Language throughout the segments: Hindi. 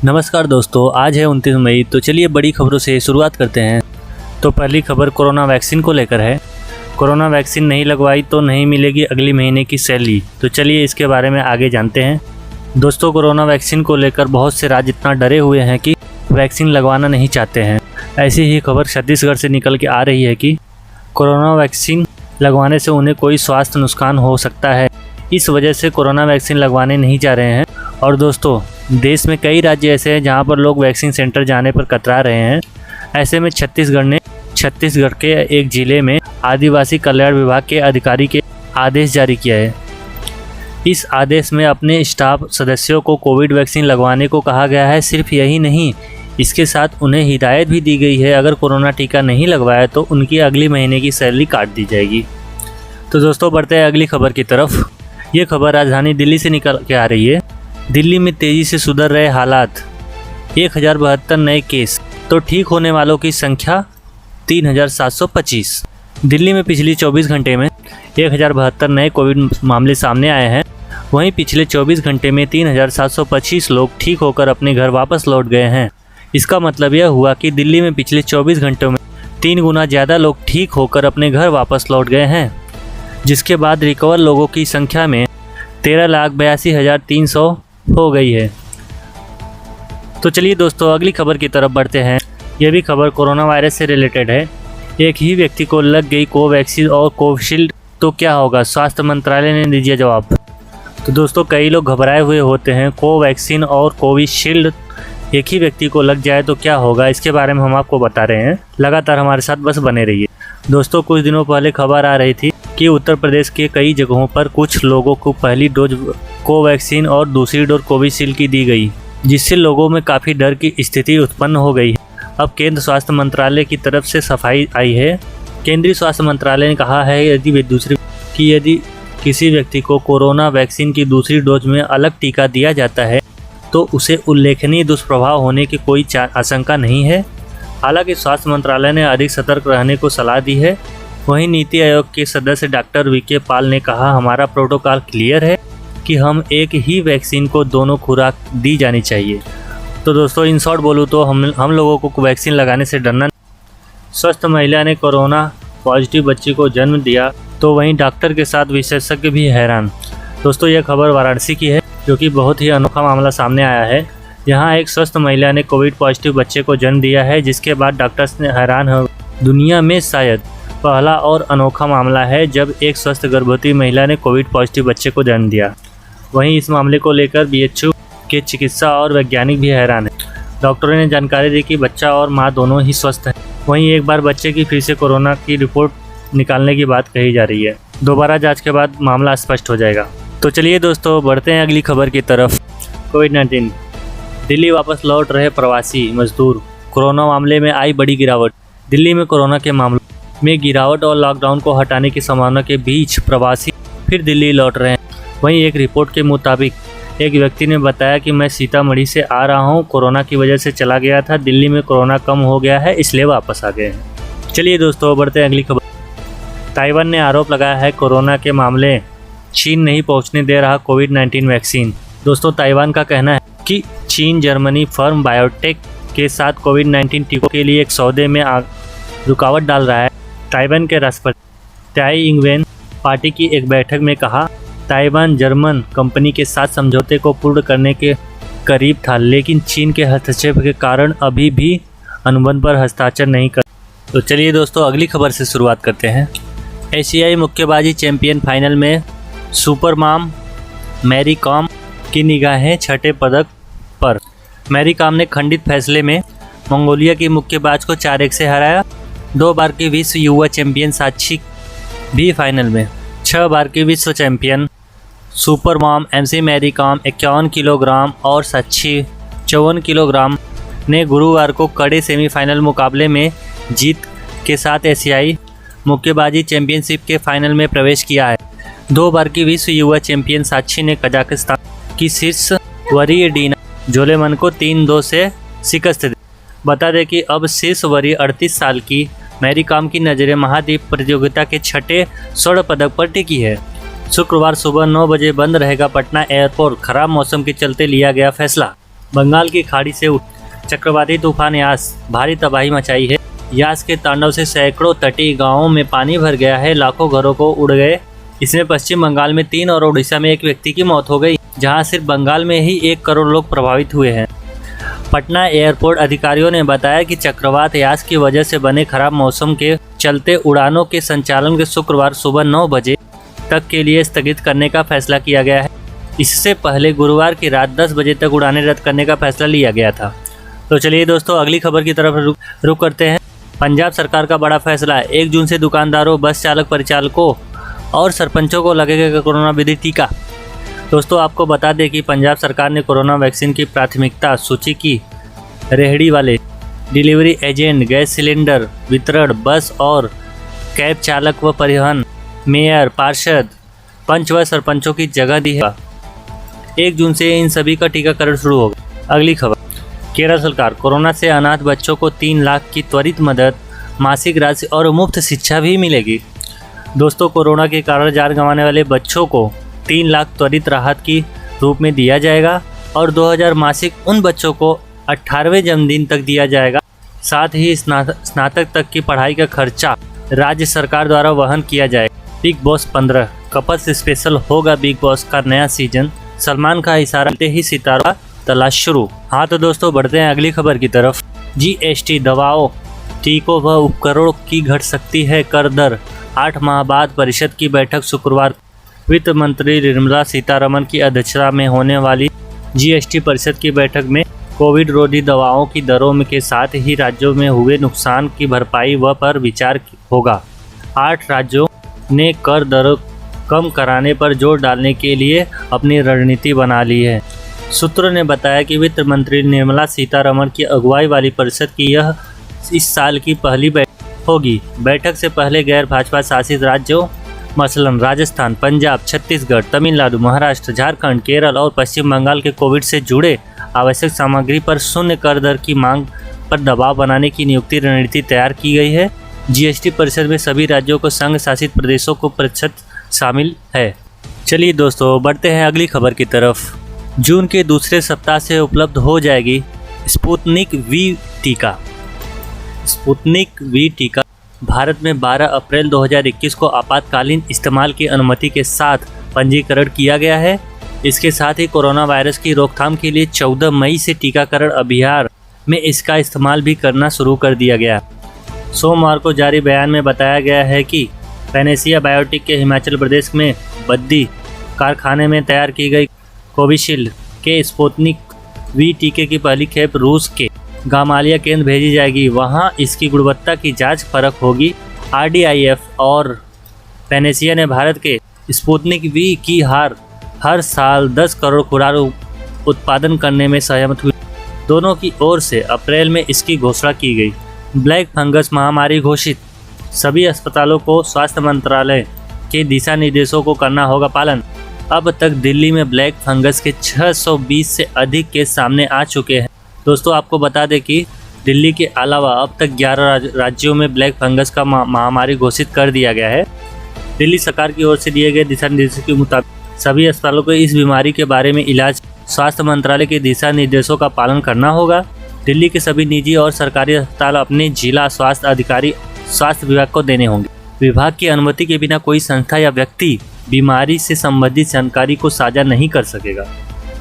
नमस्कार दोस्तों, आज है 29 मई। तो चलिए बड़ी खबरों से शुरुआत करते हैं। तो पहली खबर कोरोना वैक्सीन को लेकर है। कोरोना वैक्सीन नहीं लगवाई तो नहीं मिलेगी अगले महीने की सैलरी। तो चलिए इसके बारे में आगे जानते हैं। दोस्तों, कोरोना वैक्सीन को लेकर बहुत से राज्य इतना डरे हुए हैं कि वैक्सीन लगवाना नहीं चाहते हैं। ऐसी ही खबर छत्तीसगढ़ से निकल के आ रही है कि कोरोना वैक्सीन लगवाने से उन्हें कोई स्वास्थ्य नुकसान हो सकता है। इस वजह से कोरोना वैक्सीन लगवाने नहीं जा रहे हैं। और दोस्तों, देश में कई राज्य ऐसे हैं जहां पर लोग वैक्सीन सेंटर जाने पर कतरा रहे हैं। ऐसे में छत्तीसगढ़ ने छत्तीसगढ़ के एक जिले में आदिवासी कल्याण विभाग के अधिकारी के आदेश जारी किया है। इस आदेश में अपने स्टाफ सदस्यों को कोविड वैक्सीन लगवाने को कहा गया है। सिर्फ यही नहीं, इसके साथ उन्हें हिदायत भी दी गई है, अगर कोरोना टीका नहीं लगवाया तो उनकी अगले महीने की सैलरी काट दी जाएगी। तो दोस्तों, बढ़ते हैं अगली खबर की तरफ। ये खबर राजधानी दिल्ली से निकल के आ रही है। दिल्ली में तेज़ी से सुधर रहे हालात, 1072 नए केस, तो ठीक होने वालों की संख्या 3725। दिल्ली में पिछले 24 घंटे में 1072 नए कोविड मामले सामने आए हैं। वहीं पिछले 24 घंटे में 3725 लोग ठीक होकर अपने घर वापस लौट गए हैं। इसका मतलब यह हुआ कि दिल्ली में पिछले 24 घंटों में 3 गुना ज़्यादा लोग ठीक होकर अपने घर वापस लौट गए हैं, जिसके बाद रिकवर लोगों की संख्या में 13,82,300 हो गई है। तो चलिए दोस्तों, अगली खबर की तरफ बढ़ते हैं। यह भी खबर कोरोना वायरस से रिलेटेड है। एक ही व्यक्ति को लग गई कोवैक्सीन और कोविशील्ड, तो क्या होगा? स्वास्थ्य मंत्रालय ने दिया जवाब। तो दोस्तों, कई लोग घबराए हुए होते हैं। कोवैक्सीन और कोविशील्ड एक ही व्यक्ति को लग जाए तो क्या होगा, इसके बारे में हम आपको बता रहे हैं। लगातार हमारे साथ बस बने रहिए। दोस्तों, कुछ दिनों पहले खबर आ रही थी कि उत्तर प्रदेश के कई जगहों पर कुछ लोगों को पहली डोज कोवैक्सीन और दूसरी डोज कोविशील्ड की दी गई, जिससे लोगों में काफ़ी डर की स्थिति उत्पन्न हो गई है। अब केंद्र स्वास्थ्य मंत्रालय की तरफ से सफाई आई है। केंद्रीय स्वास्थ्य मंत्रालय ने कहा है यदि किसी व्यक्ति को कोरोना वैक्सीन की दूसरी डोज में अलग टीका दिया जाता है तो उसे उल्लेखनीय दुष्प्रभाव होने की कोई आशंका नहीं है। हालांकि स्वास्थ्य मंत्रालय ने अधिक सतर्क रहने को सलाह दी है। वहीं नीति आयोग के सदस्य डॉक्टर वीके पॉल ने कहा, हमारा प्रोटोकॉल क्लियर है कि हम एक ही वैक्सीन को दोनों खुराक दी जानी चाहिए। तो दोस्तों, इन शॉर्ट बोलूँ तो हम लोगों को वैक्सीन लगाने से डरना। स्वस्थ महिला ने कोरोना पॉजिटिव बच्ची को जन्म दिया, तो वहीं डॉक्टर के साथ विशेषज्ञ भी हैरान। दोस्तों, यह खबर वाराणसी की है, जो कि बहुत ही अनोखा मामला सामने आया है। यहाँ एक स्वस्थ महिला ने कोविड पॉजिटिव बच्चे को जन्म दिया है, जिसके बाद डॉक्टर्स ने हैरान हो। दुनिया में शायद पहला और अनोखा मामला है जब एक स्वस्थ गर्भवती महिला ने कोविड पॉजिटिव बच्चे को जन्म दिया। वहीं इस मामले को लेकर बीएचयू के चिकित्सा और वैज्ञानिक भी हैरान हैं। डॉक्टरों ने जानकारी दी कि बच्चा और मां दोनों ही स्वस्थ हैं। वहीं एक बार बच्चे की फिर से कोरोना की रिपोर्ट निकालने की बात कही जा रही है। दोबारा जांच के बाद मामला स्पष्ट हो जाएगा। तो चलिए दोस्तों, बढ़ते हैं अगली खबर की तरफ। कोविड-19, दिल्ली वापस लौट रहे प्रवासी मजदूर, कोरोना मामले में आई बड़ी गिरावट। दिल्ली में कोरोना के मामलों में गिरावट और लॉकडाउन को हटाने की संभावना के बीच प्रवासी फिर दिल्ली लौट रहे हैं। वहीं एक रिपोर्ट के मुताबिक एक व्यक्ति ने बताया कि मैं सीतामढ़ी से आ रहा हूं, कोरोना की वजह से चला गया था, दिल्ली में कोरोना कम हो गया है इसलिए वापस आ गए हैं। चलिए दोस्तों, बढ़ते हैं अगली खबर। ताइवान ने आरोप लगाया है कोरोना के मामले चीन नहीं पहुंचने दे रहा कोविड-19 वैक्सीन। दोस्तों, ताइवान का कहना है कि चीन जर्मनी फर्म बायोटेक के साथ कोविड-19 टीकों के लिए एक सौदे में रुकावट डाल रहा है। ताइवान के राष्ट्रपति ताई इंग-वेन पार्टी की एक बैठक में कहा, ताइवान जर्मन कंपनी के साथ समझौते को पूर्ण करने के करीब था, लेकिन चीन के हस्तक्षेप के कारण अभी भी अनुबंध पर हस्ताक्षर नहीं कर। तो चलिए दोस्तों, अगली खबर से शुरुआत करते हैं। एशियाई मुक्केबाजी चैंपियन फाइनल में सुपर मॉम मैरी कॉम की निगाहें छठे पदक पर। मैरी कॉम ने खंडित फैसले में मंगोलिया की मुक्केबाज को 4-1 से हराया। 2 बार की विश्व युवा चैंपियन साक्षी भी फाइनल में। 6 बार की विश्व champion super mom MC Mary Kom 51 kilogram और साक्षी 54 किलोग्राम ने गुरुवार को कड़े सेमीफाइनल मुकाबले में जीत के साथ एशियाई मुक्केबाजी चैंपियनशिप के फाइनल में प्रवेश किया है। 2 बार की विश्व युवा चैंपियन साक्षी ने कजाकिस्तान की शीर्ष वरीय डीना जोलेमन को 3-2 से शिकस्त दी। बता दें कि अब शीर्ष वरीय 38 साल की मैरी कॉम की नज़रें महाद्वीप प्रतियोगिता के छठे स्वर्ण पदक पर टिकी है। शुक्रवार सुबह 9 बजे बंद रहेगा पटना एयरपोर्ट, खराब मौसम के चलते लिया गया फैसला। बंगाल की खाड़ी से चक्रवाती तूफान यास भारी तबाही मचाई है। यास के तांडव से सैकड़ों तटीय गांवों में पानी भर गया है, लाखों घरों को उड़ गए। इसमें पश्चिम बंगाल में 3 और उड़ीसा में 1 व्यक्ति की मौत हो गई, जहां सिर्फ बंगाल में ही 1 करोड़ लोग प्रभावित हुए हैं। पटना एयरपोर्ट अधिकारियों ने बताया कि चक्रवात यास की वजह से बने खराब मौसम के चलते उड़ानों के संचालन के शुक्रवार सुबह 9 बजे तक के लिए स्थगित करने का फैसला किया गया है। इससे पहले गुरुवार की रात 10 बजे तक उड़ानें रद्द करने का फैसला लिया गया था। तो चलिए दोस्तों, अगली खबर की तरफ रुक करते हैं। पंजाब सरकार का बड़ा फैसला, 1 जून से दुकानदारों, बस चालक, परिचालकों और सरपंचों को लगेगा कोरोना विधि टीका। दोस्तों, आपको बता दें कि पंजाब सरकार ने कोरोना वैक्सीन की प्राथमिकता सूची की रेहड़ी वाले, डिलीवरी एजेंट, गैस सिलेंडर वितरण, बस और कैब चालक व परिवहन, मेयर, पार्षद, पंच व सरपंचों की जगह दी है। 1 जून से इन सभी का टीकाकरण शुरू होगा। अगली खबर, केरल सरकार, कोरोना से अनाथ बच्चों को 3 लाख की त्वरित मदद, मासिक राशि और मुफ्त शिक्षा भी मिलेगी। दोस्तों, कोरोना के कारण जान गंवाने वाले बच्चों को 3 लाख त्वरित राहत की रूप में दिया जाएगा और 2000 मासिक उन बच्चों को 18वें जन्मदिन तक दिया जाएगा। साथ ही स्नातक तक की पढ़ाई का खर्चा राज्य सरकार द्वारा वहन किया जाएगा। बिग बॉस 15 कपल्स स्पेशल होगा। बिग बॉस का नया सीजन, सलमान का इशारा मिलते ही सितारों का तलाश शुरू। हाँ तो दोस्तों, बढ़ते हैं अगली खबर की तरफ। जीएसटी, दवाओं, टीकों व उपकरणों की घट सकती है कर दर। 8 माह बाद परिषद की बैठक शुक्रवार। वित्त मंत्री निर्मला सीतारमण की अध्यक्षता में होने वाली जीएसटी परिषद की बैठक में कोविड रोधी दवाओं की दरों के साथ ही राज्यों में हुए नुकसान की भरपाई व पर विचार होगा। 8 राज्यों ने कर दर कम कराने पर जोर डालने के लिए अपनी रणनीति बना ली है। सूत्रों ने बताया कि वित्त मंत्री निर्मला सीतारमण की अगुवाई वाली परिषद की यह इस साल की पहली बैठक होगी। बैठक से पहले गैर भाजपा शासित राज्यों मसलन राजस्थान, पंजाब, छत्तीसगढ़, तमिलनाडु, महाराष्ट्र, झारखंड, केरल और पश्चिम बंगाल के कोविड से जुड़े आवश्यक सामग्री पर शून्य कर दर की मांग पर दबाव बनाने की नियुक्ति रणनीति तैयार की गई है। जीएसटी परिषद में सभी राज्यों को संघ शासित प्रदेशों को प्रतिशत शामिल है। चलिए दोस्तों, बढ़ते हैं अगली खबर की तरफ। जून के दूसरे सप्ताह से उपलब्ध हो जाएगी स्पुतनिक वी टीका। स्पुतनिक वी टीका भारत में 12 अप्रैल 2021 को आपातकालीन इस्तेमाल की अनुमति के साथ पंजीकरण किया गया है। इसके साथ ही कोरोना वायरस की रोकथाम के लिए 14 मई से टीकाकरण अभियान में इसका इस्तेमाल भी करना शुरू कर दिया गया। सोमवार को जारी बयान में बताया गया है कि पैनेसिया बायोटेक के हिमाचल प्रदेश में बद्दी कारखाने में तैयार की गई कोविशील्ड के स्पुतनिक वी टीके की पहली खेप रूस के गामालिया केंद्र भेजी जाएगी। वहां इसकी गुणवत्ता की जांच परख होगी। आरडीआईएफ और पैनेसिया ने भारत के स्पुतनिक वी की हर साल 10 करोड़ खुराक उत्पादन करने में सहमत हुई। दोनों की ओर से अप्रैल में इसकी घोषणा की गई। ब्लैक फंगस महामारी घोषित, सभी अस्पतालों को स्वास्थ्य मंत्रालय के दिशा निर्देशों को करना होगा पालन। अब तक दिल्ली में ब्लैक फंगस के 620 से अधिक केस सामने आ चुके हैं। दोस्तों, आपको बता दें कि दिल्ली के अलावा अब तक 11 राज्यों में ब्लैक फंगस का महामारी घोषित कर दिया गया है। दिल्ली सरकार की ओर से दिए गए दिशा निर्देशों के मुताबिक सभी अस्पतालों को इस बीमारी के बारे में इलाज स्वास्थ्य मंत्रालय के दिशा निर्देशों का पालन करना होगा। दिल्ली के सभी निजी और सरकारी अस्पताल अपने जिला स्वास्थ्य अधिकारी स्वास्थ्य विभाग को देने होंगे। विभाग की अनुमति के बिना कोई संस्था या व्यक्ति बीमारी से संबंधित जानकारी को साझा नहीं कर सकेगा।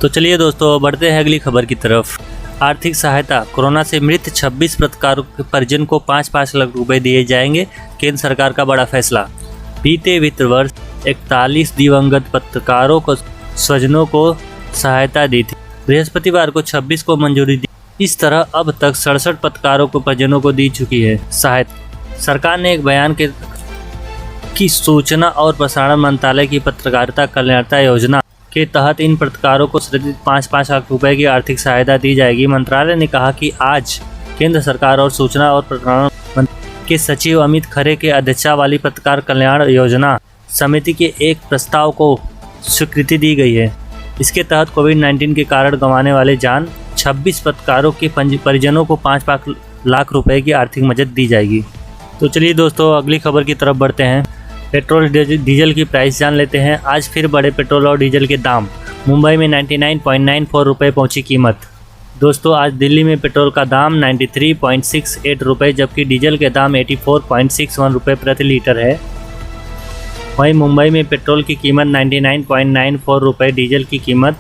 तो चलिए दोस्तों, बढ़ते हैं अगली खबर की तरफ। आर्थिक सहायता, कोरोना से मृत 26 पत्रकारों के परिजन को 5-5 लाख रुपए दिए जाएंगे। केंद्र सरकार का बड़ा फैसला। बीते वित्त वर्ष 41 दिवंगत पत्रकारों को स्वजनों को सहायता दी थी। बृहस्पतिवार को 26 को मंजूरी दी। इस तरह अब तक 67 पत्रकारों को परिजनों को दी चुकी है सहायता। सरकार ने एक बयान की सूचना और प्रसारण मंत्रालय की पत्रकारिता कल्याणता योजना के तहत इन पत्रकारों को 5-5 लाख रुपए की आर्थिक सहायता दी जाएगी। मंत्रालय ने कहा कि आज केंद्र सरकार और सूचना और प्रसारण मंत्रालय के सचिव अमित खरे के अध्यक्षता वाली पत्रकार कल्याण योजना समिति के एक प्रस्ताव को स्वीकृति दी गई है। इसके तहत कोविड-19 के कारण गंवाने वाले जान 26 पत्रकारों के परिजनों को 5 लाख रुपए की आर्थिक मदद दी जाएगी। तो चलिए दोस्तों, अगली खबर की तरफ बढ़ते हैं। पेट्रोल डीजल की प्राइस जान लेते हैं। आज फिर बढ़े पेट्रोल और डीजल के दाम। मुंबई में 99.94 रुपये पहुंची कीमत। दोस्तों आज दिल्ली में पेट्रोल का दाम 93.68 रुपये जबकि डीजल के दाम 84.61 रुपये प्रति लीटर है। वहीं मुंबई में पेट्रोल की कीमत 99.94 रुपये, डीजल की कीमत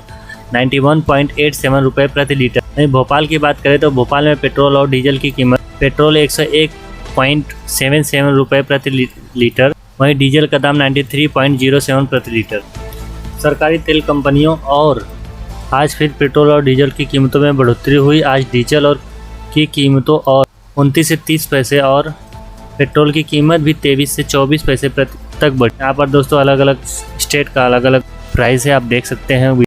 91.87 रुपये प्रति लीटर। वहीं भोपाल की बात करें तो भोपाल में पेट्रोल और डीजल की कीमत पेट्रोल 101.77 रुपये प्रति लीटर, वहीं डीजल का दाम 93.07 प्रति लीटर। सरकारी तेल कंपनियों और आज फिर पेट्रोल और डीजल की कीमतों में बढ़ोतरी हुई। आज डीजल और की कीमतों और 29 से 30 पैसे और पेट्रोल की कीमत भी 23 से 24 पैसे तक बढ़ी। यहाँ पर दोस्तों अलग अलग स्टेट का अलग अलग प्राइस है, आप देख सकते हैं।